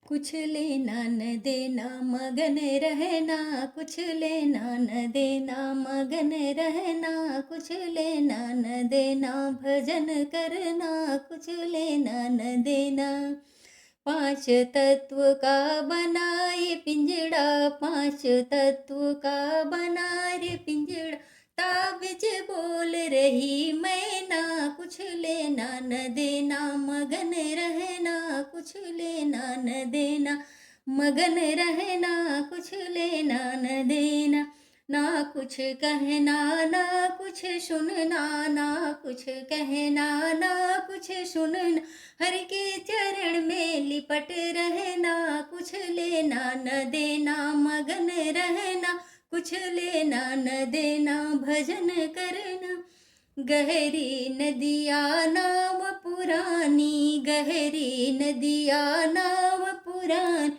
कुछ लेना न देना मगन रहना, कुछ लेना न देना मगन रहना, कुछ लेना न देना भजन करना, कुछ लेना न देना। पांच तत्व का बनाए पिंजड़ा, पांच तत्व का बनाए पिंजड़ा, ताबिज बोल रही मैना, कुछ लेना न देना मगन रहना, कुछ लेना न देना मगन रहना, कुछ लेना न देना। ना कुछ कहना ना कुछ सुनना, ना कुछ कहना ना कुछ सुनना, हर के चरण में लिपट रहना, कुछ लेना न देना मगन रहना, कुछ लेना न देना भजन करना। गहरी नदिया नाव पुरानी, गहरी नदिया नाव पुरानी,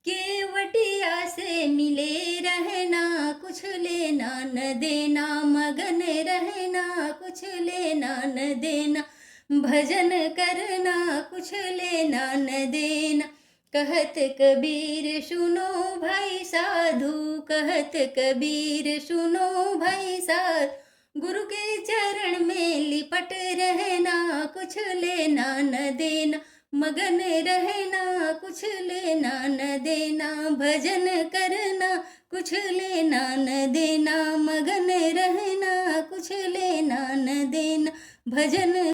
केवटिया से मिले रहना, कुछ लेना न देना मगन रहना, कुछ लेना न देना भजन करना, कुछ लेना न देना। कहत कबीर सुनो भाई साधु, कहत कबीर सुनो भाई साधु, गुरु के चरण में लिपट रहना, कुछ लेना न देना मगन रहना, कुछ लेना न देना भजन करना, कुछ लेना न देना मगन रहना, कुछ लेना न देना भजन